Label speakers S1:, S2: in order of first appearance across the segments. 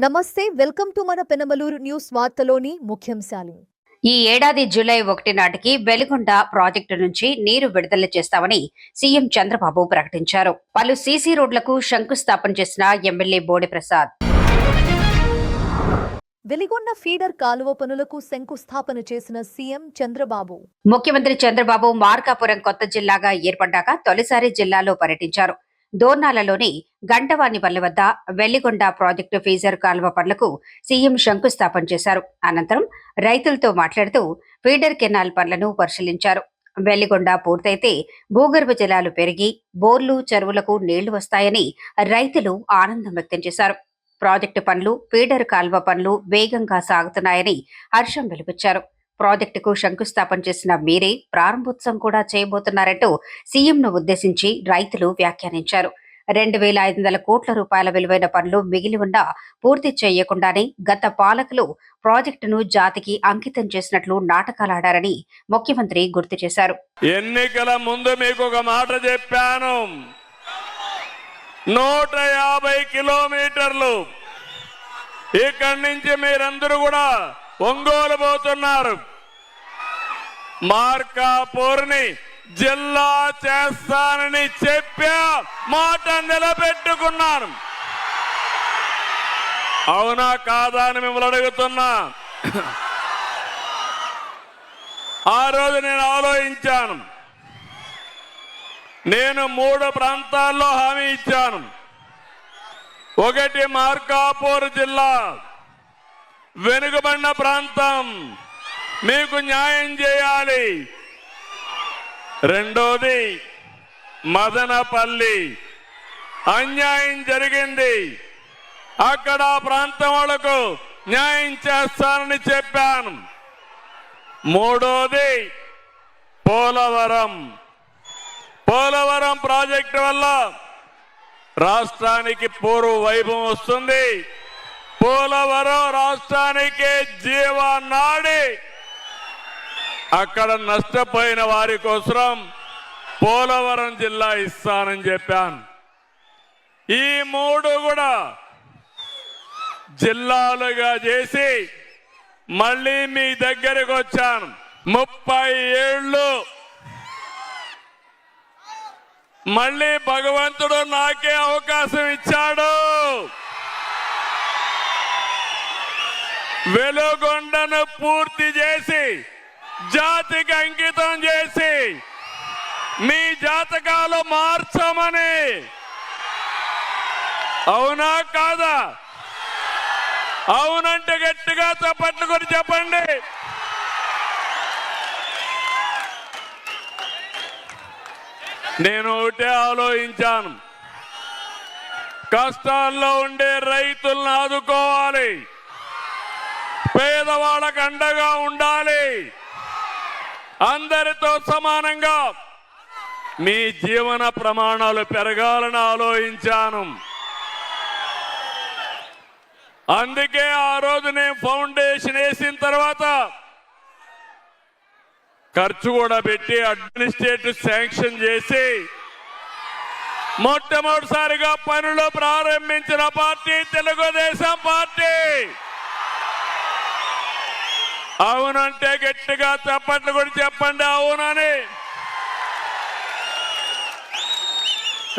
S1: నమస్తే, welcome to మన Penamaluru news వార్తలోని ముఖ్యాంశాలు.
S2: ఈ ఏడాది జూలై 1 నాటికి వెలిగొండ ప్రాజెక్టు నుంచి నీరు విడుదల చేస్తామని సీఎం చంద్రబాబు ప్రకటించారు. పలు సీసీ రోడ్లకు శంకుస్థాపన చేసిన ఎమ్మెల్యే బోడి ప్రసాద్.
S1: వెలిగొండ ఫీడర్ కాలువ పనులకు శంకుస్థాపన చేసిన సీఎం చంద్రబాబు.
S2: ముఖ్యమంత్రి చంద్రబాబు మార్కాపురం కొత్త జిల్లాగా ఏర్పడ్డాక తొలిసారి జిల్లాలో పర్యటించారు. దోర్నాలలోని గంటవానిపల్లి వద్ద వెల్లిగొండ ప్రాజెక్టు ఫీజర్ కాలువ పనులకు సీఎం శంకుస్థాపన చేశారు. అనంతరం రైతులతో మాట్లాడుతూ ఫీడర్ కెనాల్ పనులను పరిశీలించారు. వెల్లిగొండ పూర్తయితే భూగర్భ జలాలు పెరిగి బోర్లు చెరువులకు నీళ్లు వస్తాయని రైతులు ఆనందం వ్యక్తం చేశారు. ప్రాజెక్టు పనులు, ఫీడర్ కాల్వ పనులు వేగంగా సాగుతున్నాయని హర్షం వెలిబుచ్చారు. ప్రాజెక్టుకు శంకుస్థాపన చేసిన మీరే ప్రారంభోత్సవం కూడా చేయబోతున్నారంటూ సీఎంను ఉద్దేశించి రైతులు వ్యాఖ్యానించారు. 2,500 కోట్ల రూపాయల విలువైన పనులు మిగిలి ఉన్నా పూర్తి చేయకుండానే గత పాలకులు ప్రాజెక్టును జాతికి అంకితం చేసినట్లు నాటకాలాడారని ముఖ్యమంత్రి గుర్తు చేశారు.
S3: ఎన్నికల ముందు మీకు ఒక మాట చెప్పాను. 150 కిలోమీటర్లు ఇక్కడి నుంచి మీరందరూ కూడా ఒంగోలు పోతున్నారు. మార్కాపూర్ని జిల్లా చేస్తానని చెప్పా, మాట నిలబెట్టుకున్నాను. అవునా కాదా అని మిమ్మల్ని అడుగుతున్నా. ఆ రోజు నేను ఆలోచించాను. నేను 3 ప్రాంతాల్లో హామీ ఇచ్చాను. ఒకటి మార్కాపూర్ జిల్లా వెనుకబడిన ప్రాంతం, మీకు న్యాయం చేయాలి. రెండోది మదనపల్లి, అన్యాయం జరిగింది, అక్కడ ప్రాంతం వాళ్లకు న్యాయం చేస్తానని చెప్పాను. మూడోది పోలవరం ప్రాజెక్టు వల్ల రాష్ట్రానికి పూర్వ వైభవం వస్తుంది. పోలవరం రాష్ట్రానికి జీవనాడి. అక్కడ నష్టపోయిన వారి కోసం పోలవరం జిల్లా ఇస్తానని చెప్పాను. ఈ 3 కూడా జిల్లాలుగా చేసి మళ్ళీ మీ దగ్గరకు వచ్చాను. 30 ఏళ్ళు మళ్ళీ భగవంతుడు నాకే అవకాశం ఇచ్చాడు. వెలుగొండను పూర్తి చేసి జాతికి అంకితం చేసి మీ జాతకాలు మార్చమని. అవునా కాదా? అవునంటే గట్టిగా చప్పట్లు కొట్టి చెప్పండి. నేను ఒకటే ఆలోచించాను. కష్టాల్లో ఉండే రైతులను ఆదుకోవాలి, పేదవాళ్ళకు అండగా ఉండాలి, అందరితో సమానంగా మీ జీవన ప్రమాణాలు పెరగాలని ఆలోచించాను. అందుకే ఆ రోజు నేను ఫౌండేషన్ వేసిన తర్వాత ఖర్చు కూడా పెట్టి అడ్మినిస్ట్రేటివ్ శాంక్షన్ చేసి మొట్టమొదటిసారిగా పనులు ప్రారంభించిన పార్టీ తెలుగుదేశం పార్టీ. అవునంటే గట్టిగా చప్పట్లు కూడా చెప్పండి అవునని.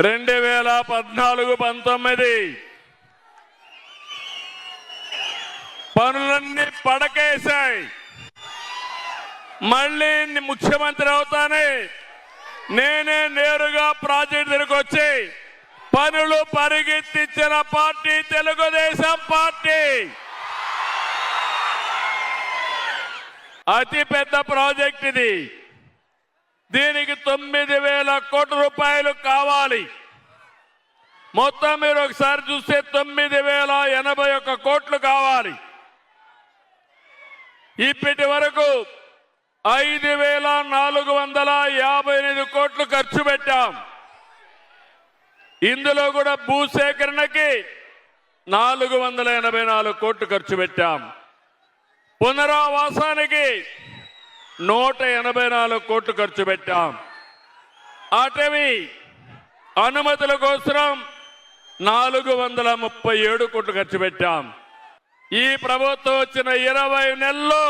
S3: 2014-19 పనులన్నీ పడకేశాయి. మళ్ళీ ముఖ్యమంత్రి అవుతానే నేనే నేరుగా ప్రాజెక్టు దగ్గరకు వచ్చి పనులు పరిగెత్తించిన పార్టీ తెలుగుదేశం పార్టీ. అతి పెద్ద ప్రాజెక్ట్ ఇది. దీనికి 9,000 కోట్ల రూపాయలు కావాలి. మొత్తం మీరు ఒకసారి చూస్తే 9,081 కోట్లు కావాలి. ఇప్పటి వరకు 5,458 కోట్లు ఖర్చు పెట్టాం. ఇందులో కూడా భూసేకరణకి 484 కోట్లు ఖర్చు పెట్టాం. పునరావాసానికి 184 కోట్లు ఖర్చు పెట్టాం. అటవీ అనుమతుల కోసం 437 కోట్లు ఖర్చు పెట్టాం. ఈ ప్రభుత్వం వచ్చిన 20 నెలల్లో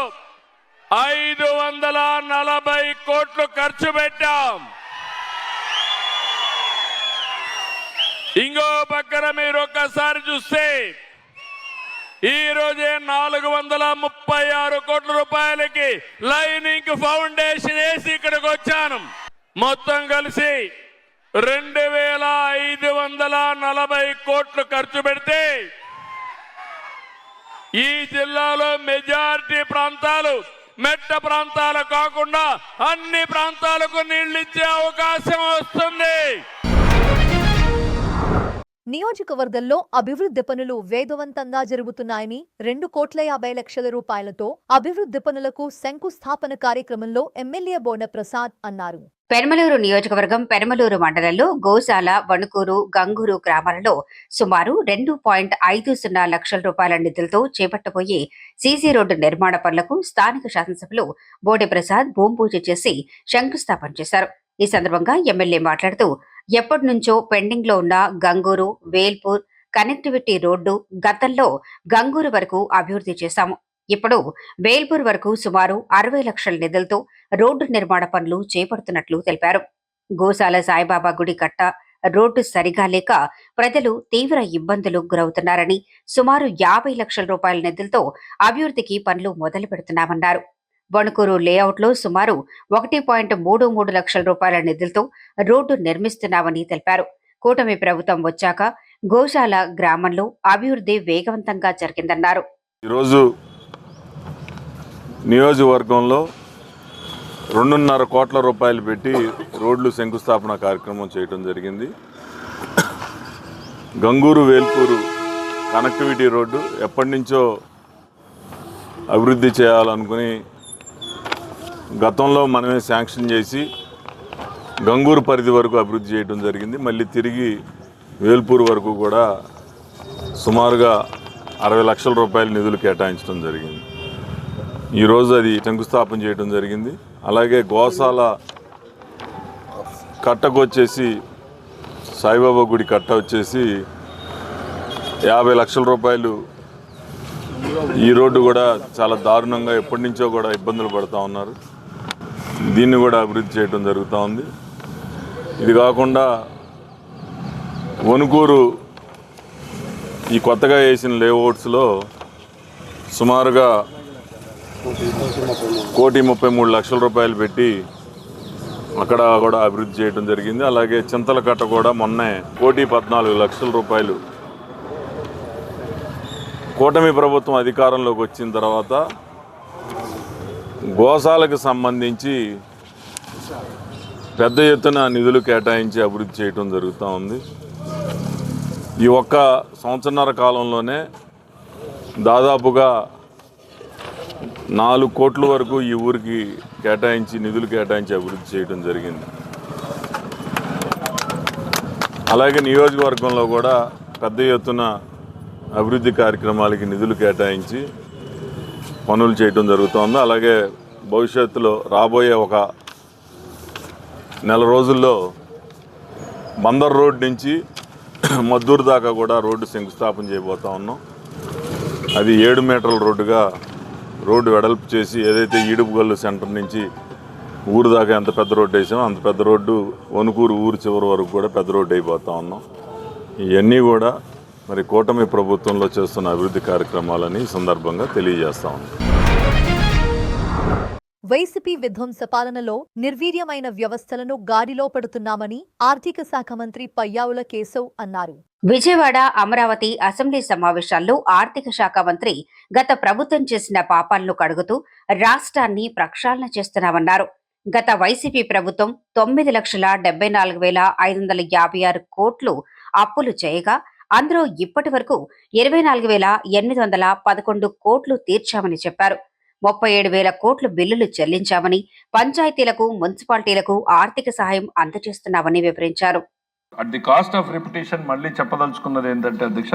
S3: 540 కోట్లు ఖర్చు పెట్టాం. ఇంకో పక్కన మీరు ఒక్కసారి చూస్తే ఈ రోజే 436 కోట్ల రూపాయలకి లైనింగ్ ఫౌండేషన్ వేసి ఇక్కడికి వచ్చాను. మొత్తం కలిసి 2540 కోట్లు ఖర్చు పెడితే ఈ జిల్లాలో మెజారిటీ ప్రాంతాలు మెట్ట ప్రాంతాలు కాకుండా అన్ని ప్రాంతాలకు నీళ్లిచ్చే అవకాశం వస్తుంది.
S1: నియోజకవర్గంలో అభివృద్ధి పనులు వేగవంతంగా జరుగుతున్నాయని 2,50,00,000 రూపాయలతో అభివృద్ధి పనులకు శంకుస్థాపన కార్యక్రమంలో ఎమ్మెల్యే బోన ప్రసాద్ అన్నారు.
S2: పెనమలూరు నియోజకవర్గం పెనమలూరు మండలంలో గోశాల, వణుకూరు, గంగూరు గ్రామాలలో సుమారు 2.50 లక్షల రూపాయల నిధులతో చేపట్టబోయే సీసీ రోడ్డు నిర్మాణ పనులకు స్థానిక శాసనసభలో బోడే ప్రసాద్ భూమి పూజ చేసి శంకుస్థాపన చేశారు. ఈ సందర్భంగా ఎమ్మెల్యే మాట్లాడుతూ ఎప్పటి నుంచో పెండింగ్ లో ఉన్న గంగూరు, వేల్పూర్ కనెక్టివిటీ రోడ్డు గతంలో గంగూరు వరకు అభివృద్ధి చేశాము. ఇప్పుడు వేల్పూర్ వరకు సుమారు 60 లక్షల నిధులతో రోడ్డు నిర్మాణ పనులు చేపడుతున్నట్లు తెలిపారు. గోశాల సాయిబాబా గుడి కట్ట రోడ్డు సరిగా లేక ప్రజలు తీవ్ర ఇబ్బందులు గురవుతున్నారని సుమారు 50 లక్షల రూపాయల నిధులతో అభివృద్ధికి పనులు మొదలు పెడుతున్నామన్నారు. వణుకూరు లేఅవుట్లో సుమారు 1.33 లక్షల రూపాయల నిధులతో రోడ్డు నిర్మిస్తున్నామని తెలిపారు. కూటమి ప్రభుత్వం వచ్చాక గోశాల గ్రామంలో అభివృద్ధి వేగవంతంగా జరిగిందన్నారు.
S4: ఈరోజు నియోజకవర్గంలో 2.5 కోట్ల రూపాయలు పెట్టి రోడ్లు శంకుస్థాపన కార్యక్రమం చేయడం జరిగింది. గంగూరు వేల్పూరు కనెక్టివిటీ రోడ్డు ఎప్పటి నుంచో అభివృద్ధి చేయాలనుకుని గతంలో మనమే శాంక్షన్ చేసి గంగూరు పరిధి వరకు అభివృద్ధి చేయడం జరిగింది. మళ్ళీ తిరిగి వేల్పూరు వరకు కూడా సుమారుగా 60 లక్షల రూపాయల నిధులు కేటాయించడం జరిగింది. ఈరోజు అది శంకుస్థాపన చేయడం జరిగింది. అలాగే గోశాల కట్టకు వచ్చేసి సాయిబాబా గుడి కట్ట వచ్చేసి 50 లక్షల రూపాయలు. ఈ రోడ్డు కూడా చాలా దారుణంగా ఎప్పటి నుంచో కూడా ఇబ్బందులు పడుతూ ఉన్నారు. దీన్ని కూడా అభివృద్ధి చేయడం జరుగుతూ ఉంది. ఇది కాకుండా వణుకూరు ఈ కొత్తగా వేసిన లేఅవుట్స్లో సుమారుగా 1,33 లక్షల రూపాయలు పెట్టి అక్కడ కూడా అభివృద్ధి చేయడం జరిగింది. అలాగే చింతలకట్ట కూడా మొన్నే 1,14 లక్షల రూపాయలు కూటమి ప్రభుత్వం అధికారంలోకి వచ్చిన తర్వాత గోశాలకు సంబంధించి పెద్ద ఎత్తున నిధులు కేటాయించి అభివృద్ధి చేయడం జరుగుతూ ఉంది. ఈ ఒక్క సంవత్సరన్నర కాలంలోనే దాదాపుగా 4 కోట్ల వరకు ఈ ఊరికి నిధులు కేటాయించి అభివృద్ధి చేయడం జరిగింది. అలాగే నియోజకవర్గంలో కూడా పెద్ద ఎత్తున అభివృద్ధి కార్యక్రమాలకి నిధులు కేటాయించి పనులు చేయడం జరుగుతోంది. అలాగే భవిష్యత్తులో రాబోయే ఒక నెల రోజుల్లో బందర్ రోడ్ నుంచి మద్దూరు దాకా కూడా రోడ్డు శంకుస్థాపన చేయబోతా ఉన్నాం. అది 7 మీటర్ల రోడ్డు వెడల్పు చేసి ఏదైతే ఈడుపుగల్లు సెంటర్ నుంచి ఊరు దాకా ఎంత పెద్ద రోడ్డు వేసామో అంత పెద్ద రోడ్డు వణుకూరు ఊరు చివరి వరకు కూడా పెద్ద రోడ్డు అయిపోతా ఉన్నాం. ఇవన్నీ కూడా మరి కూటమి ప్రభుత్వంలో చేస్తున్న అభివృద్ధి కార్యక్రమాలని సందర్భంగా తెలియజేస్తా ఉన్నాం.
S1: వైసీపీ విధ్వంస పాలనలో నిర్వీర్యమైన వ్యవస్థలను గాడిలో పెడుతున్నామని ఆర్థిక శాఖ మంత్రి పయ్యావుల కేశవ్ అన్నారు.
S2: విజయవాడ, అమరావతి అసెంబ్లీ సమావేశాల్లో ఆర్థిక శాఖ మంత్రి గత ప్రభుత్వం చేసిన పాపాలను కడుగుతూ రాష్ట్రాన్ని ప్రక్షాళన చేస్తున్నామన్నారు. గత వైసీపీ ప్రభుత్వం 9,74,556 కోట్లు అప్పులు చేయగా అందులో ఇప్పటి వరకు 24,811 కోట్లు తీర్చామని చెప్పారు. 37,000 కోట్లు బిల్లులు చెల్లించామని, పంచాయతీలకు, మున్సిపాలిటీలకు ఆర్థిక సహాయం అందజేస్తున్నామని వివరించారు.
S5: At the cost of repetition మళ్ళీ చెప్పదలుచుకున్నది ఏంటంటే అధ్యక్ష,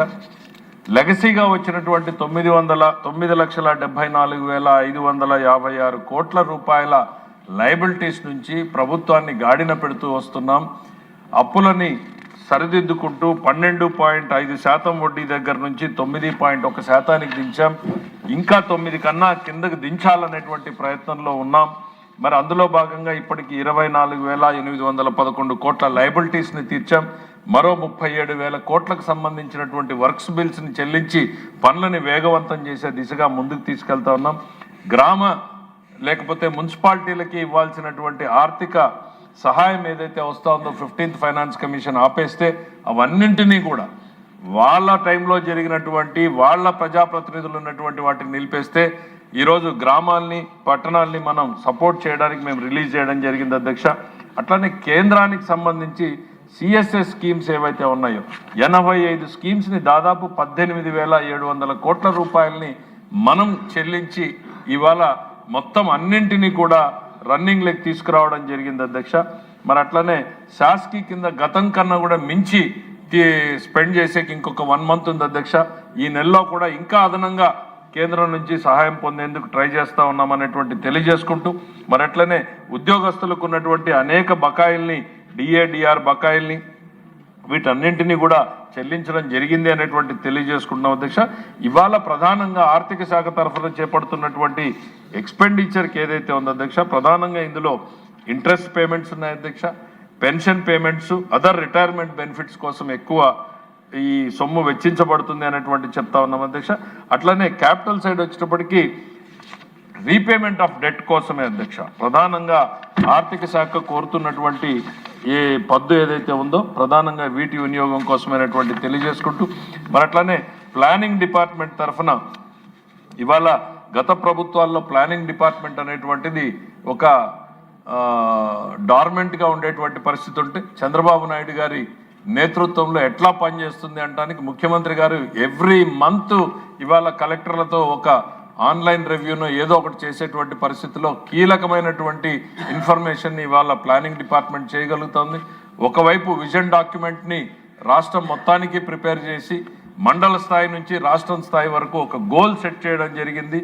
S5: లెగసీగా వచ్చినటువంటి 9,74,556 కోట్ల రూపాయల లయబిలిటీస్ నుంచి ప్రభుత్వాన్ని గాడిన పెడుతూ వస్తున్నాం. అప్పులని సరిదిద్దుకుంటూ 12.5% వడ్డీ దగ్గర నుంచి 9.1% దించాం. ఇంకా 9 కన్నా కిందకు దించాలనేటువంటి ప్రయత్నంలో ఉన్నాం. మరి అందులో భాగంగా ఇప్పటికి 24,811 కోట్ల లయబిలిటీస్ని తీర్చాం. మరో 37,000 కోట్లకు సంబంధించినటువంటి వర్క్స్ బిల్స్ని చెల్లించి పనులని వేగవంతం చేసే దిశగా ముందుకు తీసుకెళ్తా ఉన్నాం. గ్రామ లేకపోతే మున్సిపాలిటీలకి ఇవ్వాల్సినటువంటి ఆర్థిక సహాయం ఏదైతే వస్తూ ఉందో 15th ఫైనాన్స్ కమిషన్ ఆపేస్తే అవన్నింటినీ కూడా వాళ్ళ టైంలో జరిగినటువంటి వాళ్ళ ప్రజాప్రతినిధులు ఉన్నటువంటి వాటిని నిలిపేస్తే ఈరోజు గ్రామాల్ని పట్టణాల్ని మనం సపోర్ట్ చేయడానికి మేము రిలీజ్ చేయడం జరిగింది అధ్యక్ష. అట్లానే కేంద్రానికి సంబంధించి సిఎస్ఎస్ స్కీమ్స్ ఏవైతే ఉన్నాయో 85 స్కీమ్స్ని దాదాపు 18,700 కోట్ల రూపాయలని మనం చెల్లించి ఇవాళ మొత్తం అన్నింటినీ కూడా రన్నింగ్ లెక్ తీసుకురావడం జరిగింది అధ్యక్ష. మరి అట్లనే శాస్కి కింద గతం కన్నా కూడా మించి స్పెండ్ చేసేకి ఇంకొక 1 మంత్ ఉంది అధ్యక్ష. ఈ నెలలో కూడా ఇంకా అదనంగా కేంద్రం నుంచి సహాయం పొందేందుకు ట్రై చేస్తూ ఉన్నామనేటువంటి తెలియజేసుకుంటూ మరి అట్లనే ఉద్యోగస్తులకు ఉన్నటువంటి అనేక బకాయిల్ని డిఏడిఆర్ బకాయిల్ని వీటన్నింటినీ కూడా చెల్లించడం జరిగింది అనేటువంటి తెలియజేసుకుంటున్నాం అధ్యక్ష. ఇవాళ ప్రధానంగా ఆర్థిక శాఖ తరఫున చేపడుతున్నటువంటి ఎక్స్పెండిచర్కి ఏదైతే ఉందో అధ్యక్ష, ప్రధానంగా ఇందులో ఇంట్రెస్ట్ పేమెంట్స్ ఉన్నాయి అధ్యక్ష, pension payments, other retirement benefits కోసం ఎక్కువ ఈ సొమ్ము వెచ్చించబడుతుంది అనేటువంటి చెప్తా ఉన్నాం అధ్యక్ష. అట్లనే క్యాపిటల్ సైడ్ వచ్చేటప్పటికి రీపేమెంట్ ఆఫ్ డెట్ కోసమే అధ్యక్ష ప్రధానంగా ఆర్థిక శాఖ కోరుతున్నటువంటి ఏ పద్దు ఏదైతే ఉందో ప్రధానంగా వీటి వినియోగం కోసమైనటువంటి తెలియజేసుకుంటూ మరి అట్లనే ప్లానింగ్ డిపార్ట్మెంట్ తరఫున ఇవాళ గత ప్రభుత్వాల్లో ప్లానింగ్ డిపార్ట్మెంట్ అనేటువంటిది ఒక డార్మెంట్గా ఉండేటువంటి పరిస్థితి ఉంటే చంద్రబాబు నాయుడు గారి నేతృత్వంలో ఎట్లా పనిచేస్తుంది అంటానికి ముఖ్యమంత్రి గారు ఎవ్రీ మంత్ ఇవాళ కలెక్టర్లతో ఒక ఆన్లైన్ రివ్యూను ఏదో ఒకటి చేసేటువంటి పరిస్థితిలో కీలకమైనటువంటి ఇన్ఫర్మేషన్ని ఇవాళ ప్లానింగ్ డిపార్ట్మెంట్ చేయగలుగుతుంది. ఒకవైపు విజన్ డాక్యుమెంట్ని రాష్ట్రం మొత్తానికి ప్రిపేర్ చేసి మండల స్థాయి నుంచి రాష్ట్రం స్థాయి వరకు ఒక గోల్ సెట్ చేయడం జరిగింది.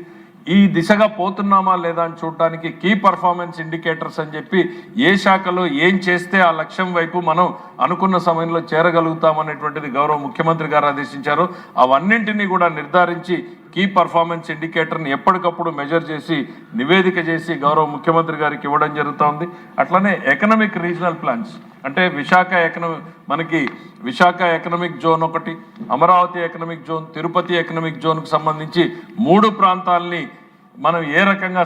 S5: ఈ దిశగా పోతున్నామా లేదా అని చూడటానికి కీ పర్ఫార్మెన్స్ ఇండికేటర్స్ అని చెప్పి ఏ శాఖలో ఏం చేస్తే ఆ లక్ష్యం వైపు మనం అనుకున్న సమయంలో చేరగలుగుతామనేటువంటిది గౌరవ ముఖ్యమంత్రి గారు ఆదేశించారు. అవన్నింటినీ కూడా నిర్ధారించి కీ పర్ఫార్మెన్స్ ఇండికేటర్ని ఎప్పటికప్పుడు మెజర్ చేసి నివేదిక చేసి గౌరవ ముఖ్యమంత్రి గారికి ఇవ్వడం జరుగుతోంది. అట్లనే ఎకనామిక్ రీజనల్ ప్లాన్స్ అంటే మనకి విశాఖ ఎకనామిక్ జోన్ ఒకటి, Amaravati economic zone, Tirupati economic జోన్కు సంబంధించి 3 ప్రాంతాలని మనం ఏ రకంగా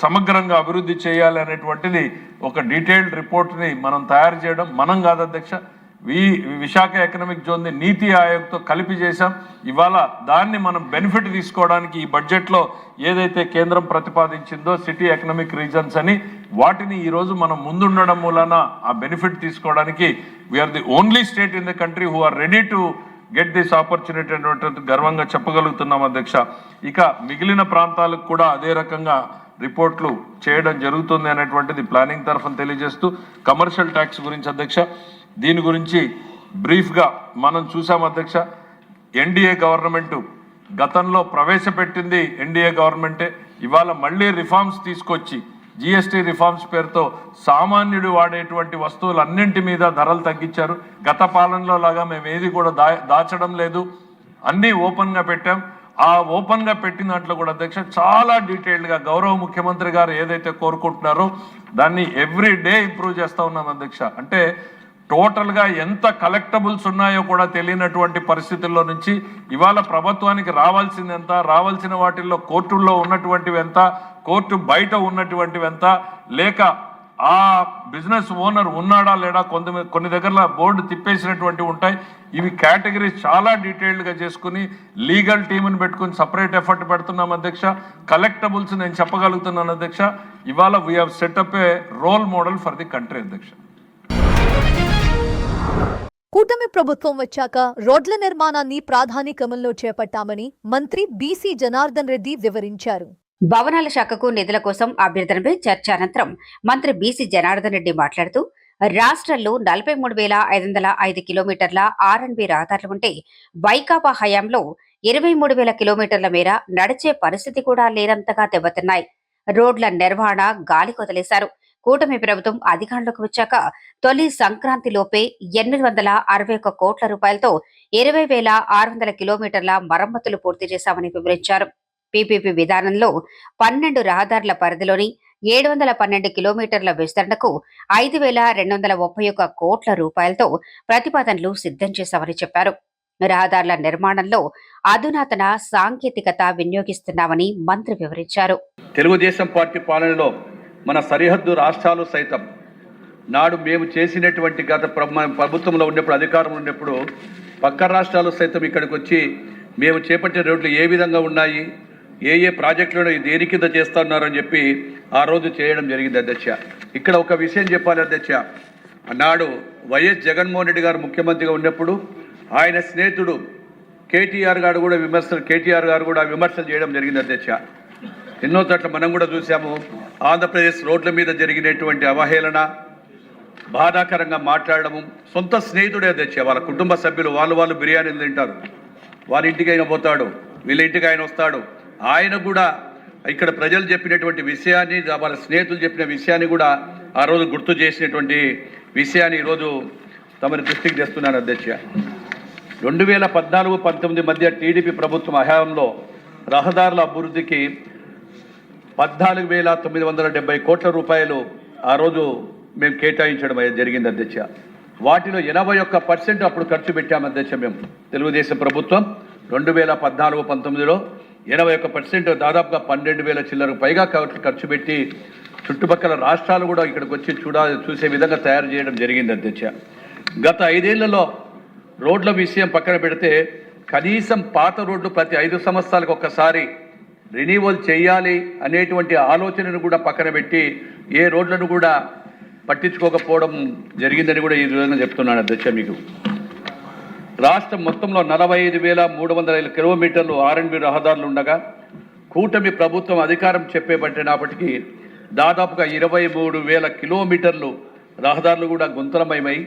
S5: సమగ్రంగా అభివృద్ధి చేయాలి అనేటువంటిది ఒక డీటెయిల్డ్ రిపోర్ట్ని మనం తయారు చేయడం మనం కాదు అధ్యక్ష, విశాఖ ఎకనామిక్ జోన్ని నీతి ఆయోగ్తో కలిపి చేశాం. ఇవాళ దాన్ని మనం బెనిఫిట్ తీసుకోవడానికి ఈ బడ్జెట్లో ఏదైతే కేంద్రం ప్రతిపాదించిందో సిటీ ఎకనామిక్ రీజన్స్ అని వాటిని ఈరోజు మనం ముందుండడం మూలన ఆ బెనిఫిట్ తీసుకోవడానికి we are the only state in the country who are ready to get this opportunity అనేటువంటి గర్వంగా చెప్పగలుగుతున్నాం అధ్యక్ష. ఇక మిగిలిన ప్రాంతాలకు కూడా అదే రకంగా రిపోర్ట్లు చేయడం జరుగుతుంది అనేటువంటిది ప్లానింగ్ తరఫున తెలియజేస్తూ కమర్షియల్ ట్యాక్స్ గురించి అధ్యక్ష దీని గురించి బ్రీఫ్గా మనం చూసాం అధ్యక్ష. ఎన్డీఏ గవర్నమెంట్ గతంలో ప్రవేశపెట్టింది ఎన్డీఏ గవర్నమెంటే, ఇవాళ మళ్ళీ రిఫార్మ్స్ తీసుకొచ్చి జిఎస్టీ రిఫార్మ్స్ పేరుతో సామాన్యుడు వాడేటువంటి వస్తువులన్నింటి మీద ధరలు తగ్గించారు. గత పాలనలో లాగా మేము ఏది కూడా దాచడం లేదు, అన్నీ ఓపెన్గా పెట్టాం. ఆ ఓపెన్గా పెట్టిన దాంట్లో కూడా అధ్యక్ష చాలా డీటెయిల్డ్గా గౌరవ ముఖ్యమంత్రి గారు ఏదైతే కోరుకుంటున్నారో దాన్ని ఎవ్రీ డే ఇంప్రూవ్ చేస్తూ ఉన్నాం అధ్యక్ష. అంటే టోటల్గా ఎంత కలెక్టబుల్స్ ఉన్నాయో కూడా తెలియనటువంటి పరిస్థితుల్లో నుంచి ఇవాళ ప్రభుత్వానికి రావాల్సింది ఎంత, రావాల్సిన వాటిల్లో కోర్టుల్లో ఉన్నటువంటివి ఎంత, కోర్టు బయట ఉన్నటువంటివి ఎంత, లేక ఆ బిజినెస్ ఓనర్ ఉన్నాడా లేడా, కొన్ని దగ్గర బోర్డు తిప్పేసినటువంటివి ఉంటాయి. ఇవి కేటగిరీస్ చాలా డీటెయిల్డ్గా చేసుకుని లీగల్ టీమ్ని పెట్టుకుని సపరేట్ ఎఫర్ట్ పెడుతున్నాం అధ్యక్ష. కలెక్టబుల్స్ నేను చెప్పగలుగుతున్నాను అధ్యక్ష, ఇవాళ we have set up a role model for the country అధ్యక్ష.
S1: కూటమి ప్రభుత్వం వచ్చాక రోడ్ల నిర్మాణాన్ని ప్రాధాన్యక్రమంలో చేపట్టామని మంత్రి బీసీ జనార్దన్ రెడ్డి వివరించారు.
S2: భవనాల శాఖకు నిధుల కోసం అభ్యర్థనపై చర్చ అనంతరం మంత్రి బీసీ జనార్దన్ రెడ్డి మాట్లాడుతూ రాష్ట్రంలో 43,505 కిలోమీటర్ల ఆర్ఎన్బి రహదారులు ఉంటే వైకాపా హయాంలో 23,000 కిలోమీటర్ల మేర నడిచే పరిస్థితి కూడా లేనంతగా దెబ్బతిన్నాయి. రోడ్ల నిర్వహణ గాలి కొదిలేశారు. కూటమి ప్రభుత్వం అధికారంలోకి వచ్చాక తొలి సంక్రాంతిలోపే 861 కోట్ల రూపాయలతో 20,600 కిలోమీటర్ల మరమ్మతులు పూర్తి చేశామని వివరించారు. పీపీపీ విధానంలో 12 రహదారుల పరిధిలోని 712 కిలోమీటర్ల విస్తరణకు 5,231 కోట్ల రూపాయలతో ప్రతిపాదనలు సిద్ధం చేశామని చెప్పారు. రహదారుల నిర్మాణంలో అధునాతన సాంకేతికత వినియోగిస్తున్నామని మంత్రి వివరించారు.
S6: తెలుగుదేశం పార్టీ పాలనలో మన సరిహద్దు రాష్ట్రాలు సైతం నాడు మేము చేసినటువంటి గత ప్రభుత్వంలో ఉన్నప్పుడు అధికారంలో ఉన్నప్పుడు పక్క రాష్ట్రాలు సైతం ఇక్కడికి వచ్చి మేము చేపట్టిన రోడ్లు ఏ విధంగా ఉన్నాయి, ఏ ప్రాజెక్టులను దేని కింద చేస్తున్నారని చెప్పి ఆ రోజు చేయడం జరిగింది అధ్యక్ష. ఇక్కడ ఒక విషయం చెప్పాలి అధ్యక్ష, నాడు వైఎస్ జగన్మోహన్ రెడ్డి గారు ముఖ్యమంత్రిగా ఉన్నప్పుడు ఆయన స్నేహితుడు కేటీఆర్ గారు కూడా విమర్శలు చేయడం జరిగింది అధ్యక్ష. ఎన్నో చోట్ల మనం కూడా చూసాము. ఆంధ్రప్రదేశ్ రోడ్ల మీద జరిగినటువంటి అవహేళన, బాధాకరంగా మాట్లాడడము. సొంత స్నేహితుడే అధ్యక్ష, వాళ్ళ కుటుంబ సభ్యులు వాళ్ళు బిర్యానీలు తింటారు, వాళ్ళ ఇంటికి ఆయన పోతాడు, వీళ్ళ ఇంటికి ఆయన వస్తాడు. ఆయన కూడా ఇక్కడ ప్రజలు చెప్పినటువంటి విషయాన్ని, వాళ్ళ స్నేహితులు చెప్పిన విషయాన్ని కూడా ఆ రోజు గుర్తు చేసినటువంటి విషయాన్ని ఈరోజు తమరి దృష్టికి తెస్తున్నాను అధ్యక్ష. 2014-19 మధ్య టీడీపీ ప్రభుత్వం హయాంలో రహదారుల అభివృద్ధికి 14,970 కోట్ల రూపాయలు ఆ రోజు మేము కేటాయించడం జరిగింది అధ్యక్ష. వాటిలో 81% అప్పుడు ఖర్చు పెట్టాము అధ్యక్ష. మేము తెలుగుదేశం ప్రభుత్వం 2014-19లో 81%, దాదాపుగా 12,000 చిల్లరకు పైగా ఖర్చు పెట్టి చుట్టుపక్కల రాష్ట్రాలు కూడా ఇక్కడికి వచ్చి చూసే విధంగా తయారు చేయడం జరిగింది అధ్యక్ష. గత 5 ఏళ్లలో రోడ్ల విషయం పక్కన పెడితే కనీసం పాత రోడ్లు ప్రతి 5 సంవత్సరాలకు ఒక్కసారి రెన్యూవల్ చేయాలి అనేటువంటి ఆలోచనను కూడా పక్కన పెట్టి ఏ రోడ్లను కూడా పట్టించుకోకపోవడం జరిగిందని కూడా ఈ రోజున చెప్తున్నాను అధ్యక్ష. మీకు రాష్ట్రం మొత్తంలో 45,305 కిలోమీటర్లు ఆర్ఎండ్బి రహదారులు ఉండగా కూటమి ప్రభుత్వం అధికారం చెప్పేబట్టినప్పటికీ దాదాపుగా 23,000 కిలోమీటర్లు రహదారులు కూడా గుంతలమయమై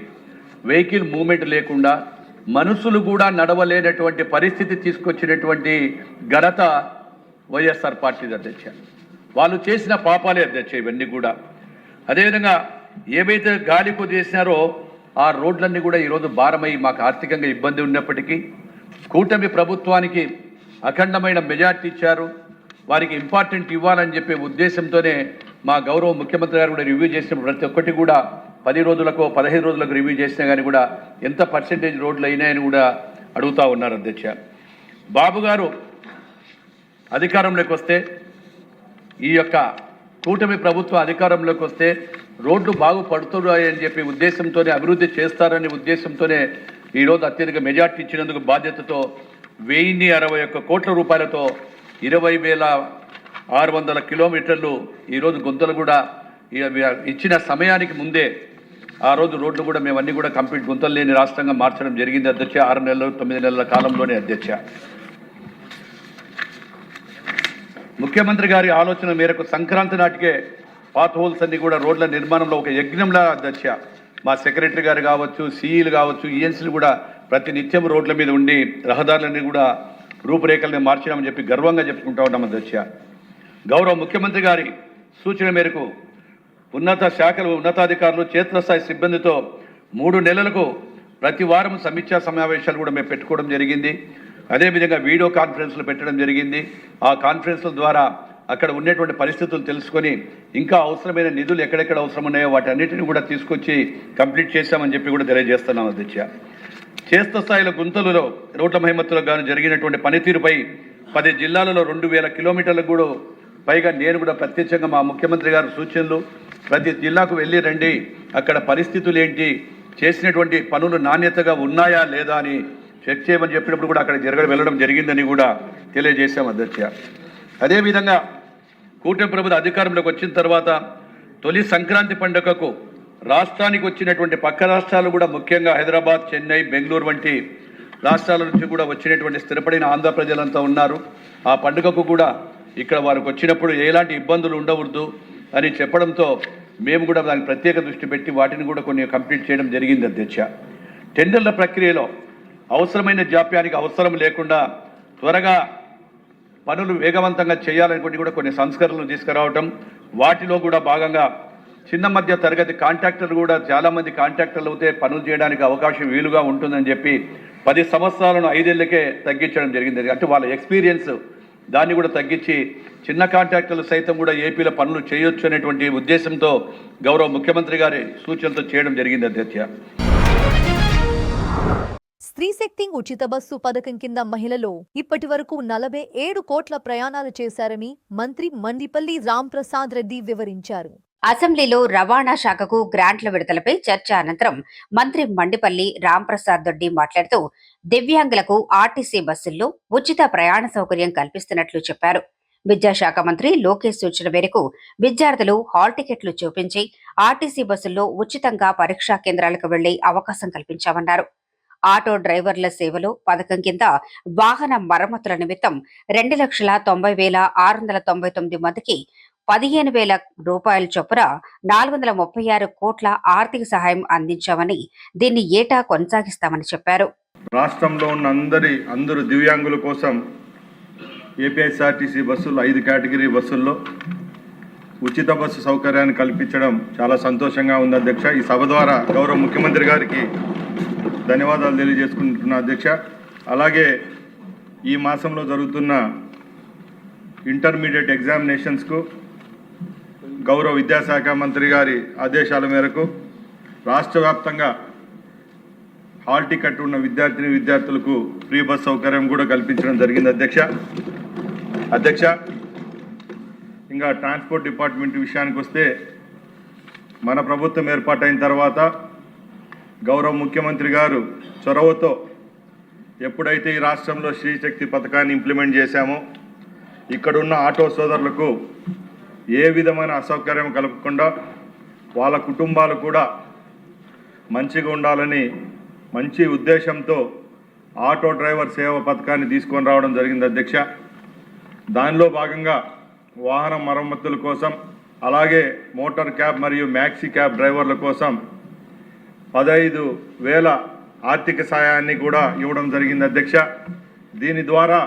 S6: వెహికల్ మూవ్మెంట్ లేకుండా మనుషులు కూడా నడవలేనటువంటి పరిస్థితి తీసుకొచ్చినటువంటి ఘనత వైఎస్ఆర్ పార్టీ అధ్యక్ష. వాళ్ళు చేసిన పాపాలే అధ్యక్ష ఇవన్నీ కూడా. అదేవిధంగా ఏవైతే గాలి కొద్దిసేసినారో ఆ రోడ్లన్నీ కూడా ఈరోజు భారమై మాకు ఆర్థికంగా ఇబ్బంది ఉన్నప్పటికీ కూటమి ప్రభుత్వానికి అఖండమైన మెజార్టీ ఇచ్చారు. వారికి ఇంపార్టెంట్ ఇవ్వాలని చెప్పే ఉద్దేశంతోనే మా గౌరవ ముఖ్యమంత్రి గారు కూడా రివ్యూ చేసిన ప్రతి ఒక్కటి కూడా 10 రోజులకో 15 రోజులకు రివ్యూ చేసినా కానీ కూడా ఎంత పర్సెంటేజ్ రోడ్లు అయినాయని కూడా అడుగుతూ ఉన్నారు అధ్యక్ష. బాబు గారు అధికారంలోకి వస్తే, ఈ యొక్క కూటమి ప్రభుత్వం అధికారంలోకి వస్తే రోడ్లు బాగుపడుతున్నాయని చెప్పి ఉద్దేశంతోనే, అభివృద్ధి చేస్తారనే ఉద్దేశంతోనే ఈరోజు అత్యధిక మెజార్టీ ఇచ్చినందుకు బాధ్యతతో 1,061 కోట్ల రూపాయలతో 20,600 కిలోమీటర్లు ఈరోజు గుంతలు కూడా ఇచ్చిన సమయానికి ముందే ఆ రోజు రోడ్లు కూడా మేమన్నీ కూడా కంప్లీట్ గుంతలు లేని రాష్ట్రంగా మార్చడం జరిగింది అధ్యక్ష. 6 నెలలు 9 నెలల కాలంలోనే అధ్యక్ష. ముఖ్యమంత్రి గారి ఆలోచన మేరకు సంక్రాంతి నాటికే పాత్ హోల్స్ అన్ని కూడా రోడ్ల నిర్మాణంలో ఒక యజ్ఞంలా అధ్యక్ష. మా సెక్రటరీ గారు కావచ్చు, సిఈలు కావచ్చు, ఈఎన్సీలు కూడా ప్రతి నిత్యం రోడ్ల మీద ఉండి రహదారులన్నీ కూడా రూపురేఖల్ని మార్చినామని చెప్పి గర్వంగా చెప్పుకుంటా ఉన్నాం అధ్యక్ష. గౌరవ ముఖ్యమంత్రి గారి సూచన మేరకు ఉన్నతాధికారులు క్షేత్రస్థాయి సిబ్బందితో 3 నెలలకు ప్రతి వారం సమీక్షా సమావేశాలు కూడా మేము పెట్టుకోవడం జరిగింది. అదేవిధంగా వీడియో కాన్ఫరెన్స్లు పెట్టడం జరిగింది. ఆ కాన్ఫరెన్స్ల ద్వారా అక్కడ ఉన్నటువంటి పరిస్థితులు తెలుసుకొని ఇంకా అవసరమైన నిధులు ఎక్కడెక్కడ అవసరం ఉన్నాయో వాటన్నిటిని కూడా తీసుకొచ్చి కంప్లీట్ చేశామని చెప్పి కూడా తెలియజేస్తున్నాం అధ్యక్ష. క్షేత్రస్థాయిలో గుంతలలో రోడ్ల మహిమతులకు గాను జరిగినటువంటి పనితీరుపై 10 జిల్లాలలో 2,000 కిలోమీటర్లకు కూడా పైగా నేను కూడా ప్రత్యక్షంగా మా ముఖ్యమంత్రి గారి సూచనలు ప్రతి జిల్లాకు వెళ్ళి రండి, అక్కడ పరిస్థితులు ఏంటి, చేసినటువంటి పనులు నాణ్యతగా ఉన్నాయా లేదా అని చెక్ చేయమని చెప్పినప్పుడు కూడా అక్కడ వెళ్ళడం జరిగిందని కూడా తెలియజేశాం అధ్యక్ష. అదేవిధంగా కూటమి ప్రభుత్వ అధికారంలోకి వచ్చిన తర్వాత తొలి సంక్రాంతి పండుగకు రాష్ట్రానికి వచ్చినటువంటి పక్క రాష్ట్రాలు కూడా ముఖ్యంగా హైదరాబాద్, చెన్నై, బెంగళూరు వంటి రాష్ట్రాల నుంచి కూడా వచ్చినటువంటి స్థిరపడిన ఆంధ్ర ప్రజలంతా ఉన్నారు. ఆ పండుగకు కూడా ఇక్కడ వారికి వచ్చినప్పుడు ఎలాంటి ఇబ్బందులు ఉండకూడదు అని చెప్పడంతో మేము కూడా దానికి ప్రత్యేక దృష్టి పెట్టి వాటిని కూడా కొన్ని కంప్లీట్ చేయడం జరిగింది అధ్యక్ష. టెండర్ల ప్రక్రియలో అవసరమైన జాప్యానికి అవసరం లేకుండా త్వరగా పనులు వేగవంతంగా చేయాలనుకుంటే కూడా కొన్ని సంస్కరణలు తీసుకురావటం, వాటిలో కూడా భాగంగా చిన్న మధ్య తరగతి కాంట్రాక్టర్లు కూడా చాలామంది కాంట్రాక్టర్లు అయితే పనులు చేయడానికి అవకాశం వీలుగా ఉంటుందని చెప్పి 10 సంవత్సరాలను 5 ఏళ్ళకే తగ్గించడం జరిగింది. అంటే వాళ్ళ ఎక్స్పీరియన్స్ దాన్ని కూడా తగ్గించి చిన్న కాంట్రాక్టర్లు సైతం కూడా ఏపీలో పనులు చేయొచ్చు అనేటువంటి ఉద్దేశంతో గౌరవ ముఖ్యమంత్రి గారి సూచనలతో చేయడం జరిగింది అధ్యక్ష.
S1: స్త్రీ శక్తి ఉచిత బస్సు పథకం కింద మహిళలు ఇప్పటి వరకు 47 కోట్ల ప్రయాణాలు చేశారని మంత్రి మండిపల్లి రాంప్రసాద్ రెడ్డి వివరించారు.
S2: అసెంబ్లీలో రవాణా శాఖకు గ్రాంట్ల విడుదలపై చర్చ అనంతరం మంత్రి మండిపల్లి రాంప్రసాద్ రెడ్డి మాట్లాడుతూ దివ్యాంగులకు ఆర్టీసీ బస్సుల్లో ఉచిత ప్రయాణ సౌకర్యం కల్పిస్తున్నట్లు చెప్పారు. విద్యాశాఖ మంత్రి లోకేష్ సూచన మేరకు విద్యార్థులు హాల్ టికెట్లు చూపించి ఆర్టీసీ బస్సుల్లో ఉచితంగా పరీక్షా కేంద్రాలకు వెళ్లే అవకాశం కల్పించామన్నారు. ఆటో డ్రైవర్ల సేవలు పథకం కింద వాహన మరమ్మతుల నిమిత్తం 2,90,699 మందికి 15,000 రూపాయల చొప్పున 436 కోట్ల ఆర్థిక సహాయం అందించామని దీన్ని ఏటా కొనసాగిస్తామని చెప్పారు.
S7: రాష్ట్రంలో ఉన్న అందరూ దివ్యాంగుల కోసం ఏపీఎస్ఆర్టీసీ బస్సులు 5 కేటగిరీ బస్సుల్లో ఉచిత బస్సు సౌకర్యాన్ని కల్పించడం చాలా సంతోషంగా ఉంది అధ్యక్ష. ఈ సభ ద్వారా గౌరవ ముఖ్యమంత్రి గారికి ధన్యవాదాలు తెలియజేసుకుంటున్నా అధ్యక్ష. అలాగే ఈ మాసంలో జరుగుతున్న ఇంటర్మీడియట్ ఎగ్జామినేషన్స్కు గౌరవ విద్యాశాఖ మంత్రి గారి ఆదేశాల మేరకు రాష్ట్ర వ్యాప్తంగా హాల్ టికెట్ ఉన్న విద్యార్థులకు ఫ్రీ బస్ సౌకర్యం కూడా కల్పించడం జరిగింది అధ్యక్ష. ఇంకా ట్రాన్స్పోర్ట్ డిపార్ట్మెంట్ విషయానికి వస్తే మన ప్రభుత్వం ఏర్పాటైన తర్వాత గౌరవ ముఖ్యమంత్రి గారు చొరవతో ఎప్పుడైతే ఈ రాష్ట్రంలో శ్రీశక్తి పథకాన్ని ఇంప్లిమెంట్ చేశామో ఇక్కడున్న ఆటో సోదరులకు ఏ విధమైన అసౌకర్యం కలగకుండా వాళ్ళ కుటుంబాలు కూడా మంచిగా ఉండాలని మంచి ఉద్దేశంతో ఆటో డ్రైవర్ సేవ పథకాన్ని తీసుకొని రావడం జరిగింది అధ్యక్ష. దానిలో భాగంగా వాహన మరమ్మతుల కోసం అలాగే మోటార్ క్యాబ్ మరియు మ్యాక్సీ క్యాబ్ డ్రైవర్ల కోసం 15,000 ఆర్థిక సాయాన్ని కూడా ఇవ్వడం జరిగింది అధ్యక్ష. దీని ద్వారా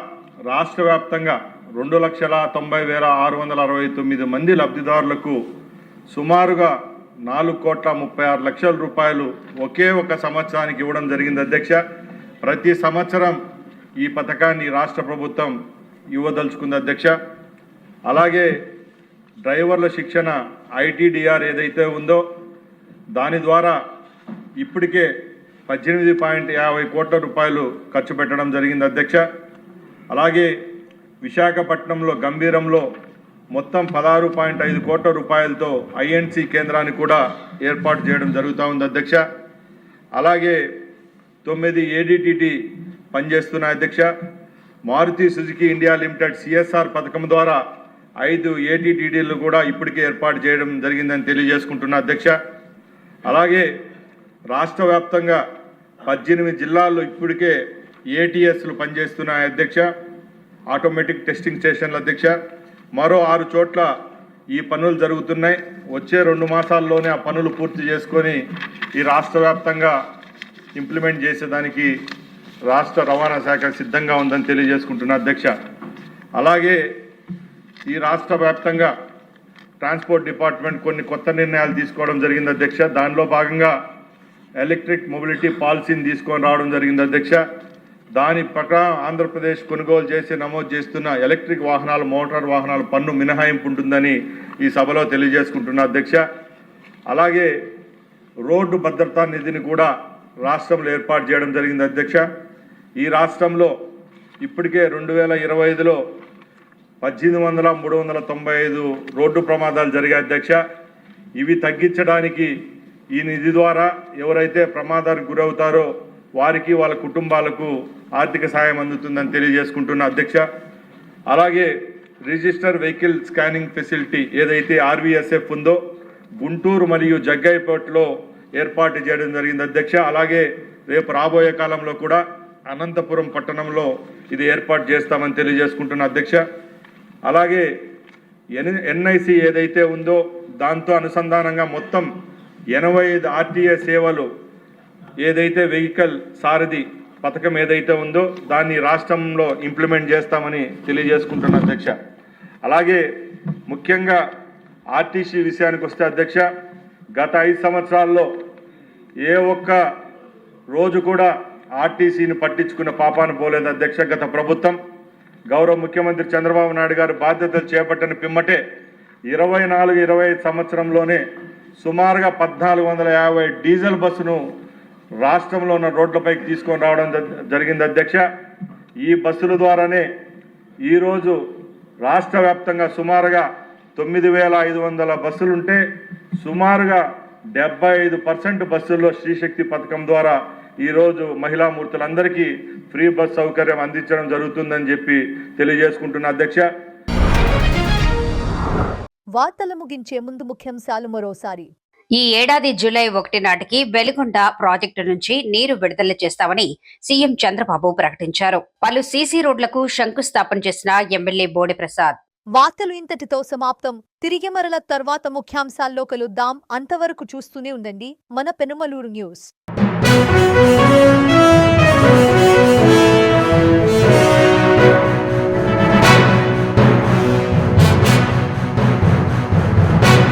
S7: రాష్ట్ర వ్యాప్తంగా 2,90,669 మంది లబ్ధిదారులకు సుమారుగా 4,36,00,000 రూపాయలు ఒకే ఒక సంవత్సరానికి ఇవ్వడం జరిగింది అధ్యక్ష. ప్రతి సంవత్సరం ఈ పథకాన్ని రాష్ట్ర ప్రభుత్వం ఇవ్వదలుచుకుంది అధ్యక్ష. అలాగే డ్రైవర్ల శిక్షణ ITDR ఏదైతే ఉందో దాని ద్వారా ఇప్పటికే 18.50 కోట్ల రూపాయలు ఖర్చు పెట్టడం జరిగింది అధ్యక్ష. అలాగే విశాఖపట్నంలో గంభీరంలో మొత్తం 16.5 కోట్ల రూపాయలతో INC కేంద్రాన్ని కూడా ఏర్పాటు చేయడం జరుగుతూ ఉంది అధ్యక్ష. అలాగే 9 ADTT పనిచేస్తున్నాయి అధ్యక్ష. Maruti Suzuki India limited CSR పథకం ద్వారా 5 ADTTలు కూడా ఇప్పటికే ఏర్పాటు చేయడం జరిగిందని తెలియజేసుకుంటున్నా అధ్యక్ష. అలాగే రాష్ట్ర వ్యాప్తంగా 18 జిల్లాల్లో ఇప్పటికే ATSలు పనిచేస్తున్నాయి అధ్యక్ష, ఆటోమేటిక్ టెస్టింగ్ స్టేషన్ల అధ్యక్ష. మరో 6 చోట్ల ఈ పనులు జరుగుతున్నాయి. వచ్చే 2 మాసాల్లోనే ఆ పనులు పూర్తి చేసుకొని ఈ రాష్ట్ర వ్యాప్తంగా ఇంప్లిమెంట్ చేసేదానికి రాష్ట్ర రవాణా శాఖ సిద్ధంగా ఉందని తెలియజేసుకుంటున్నా అధ్యక్ష. అలాగే ఈ రాష్ట్ర వ్యాప్తంగా ట్రాన్స్పోర్ట్ డిపార్ట్మెంట్ కొన్ని కొత్త నిర్ణయాలు తీసుకోవడం జరిగింది అధ్యక్ష. దానిలో భాగంగా ఎలక్ట్రిక్ మొబిలిటీ పాలసీని తీసుకొని రావడం జరిగింది అధ్యక్ష. దాని ప్రకారం ఆంధ్రప్రదేశ్ కొనుగోలు చేసి నమోదు చేస్తున్న ఎలక్ట్రిక్ వాహనాలు మోటార్ వాహనాల పన్ను మినహాయింపు ఉంటుందని ఈ సభలో తెలియజేసుకుంటున్న అధ్యక్ష. అలాగే రోడ్డు భద్రతా నిధిని కూడా రాష్ట్రంలో ఏర్పాటు చేయడం జరిగింది అధ్యక్ష. ఈ రాష్ట్రంలో ఇప్పటికే 2025లో 18,395 రోడ్డు ప్రమాదాలు జరిగాయి అధ్యక్ష. ఇవి తగ్గించడానికి ఈ నిధి ద్వారా ఎవరైతే ప్రమాదానికి గురవుతారో వారికి వాళ్ళ కుటుంబాలకు ఆర్థిక సాయం అందుతుందని తెలియజేసుకుంటున్న అధ్యక్ష. అలాగే రిజిస్టర్ వెహికల్ స్కానింగ్ ఫెసిలిటీ ఏదైతే RVSF ఉందో గుంటూరు మరియు జగ్గయ్యపేటలో ఏర్పాటు చేయడం జరిగింది అధ్యక్ష. అలాగే రేపు రాబోయే కాలంలో కూడా అనంతపురం పట్టణంలో ఇది ఏర్పాటు చేస్తామని తెలియజేసుకుంటున్న అధ్యక్ష. అలాగే NIC ఏదైతే ఉందో దాంతో అనుసంధానంగా మొత్తం 85 RTA సేవలు ఏదైతే వెహికల్ సారథి పథకం ఏదైతే ఉందో దాన్ని రాష్ట్రంలో ఇంప్లిమెంట్ చేస్తామని తెలియజేసుకుంటున్న అధ్యక్ష. అలాగే ముఖ్యంగా ఆర్టీసీ విషయానికి వస్తే అధ్యక్ష, గత 5 సంవత్సరాల్లో ఏ ఒక్క రోజు కూడా ఆర్టీసీని పట్టించుకున్న పాపాన పోలేదు అధ్యక్ష. గత ప్రభుత్వం గౌరవ ముఖ్యమంత్రి చంద్రబాబు నాయుడు గారు బాధ్యతలు చేపట్టిన పిమ్మటే 24-25 సంవత్సరంలోనే సుమారుగా 1450 డీజిల్ బస్సును రాష్ట్రంలో ఉన్న రోడ్లపైకి తీసుకొని రావడం జరిగింది అధ్యక్ష. ఈ బస్సుల ద్వారానే ఈరోజు రాష్ట్ర వ్యాప్తంగా సుమారుగా 9500 బస్సులుంటే సుమారుగా 75% బస్సుల్లో శ్రీశక్తి పథకం ద్వారా ఈరోజు మహిళామూర్తులందరికీ ఫ్రీ బస్ సౌకర్యం అందించడం జరుగుతుందని చెప్పి తెలియజేసుకుంటున్న అధ్యక్ష.
S1: వార్తలు ముగించే ముందు ముఖ్యాంశాలు మరోసారి.
S2: ఈ ఏడాది జూలై 1 నాటికి వెలిగొండ ప్రాజెక్టు నుంచి నీరు విడుదల చేస్తామని సీఎం చంద్రబాబు ప్రకటించారు. పలు సీసీ రోడ్లకు శంకుస్థాపన చేసిన ఎమ్మెల్యే బోడి ప్రసాద్.
S1: వార్తలు ఇంతటితో సమాప్తం. తిరిగి మరల తర్వాత ముఖ్యాంశాల్లో కలుద్దాం. అంతవరకు చూస్తూనే ఉండండి మన పెనుమలూరు న్యూస్.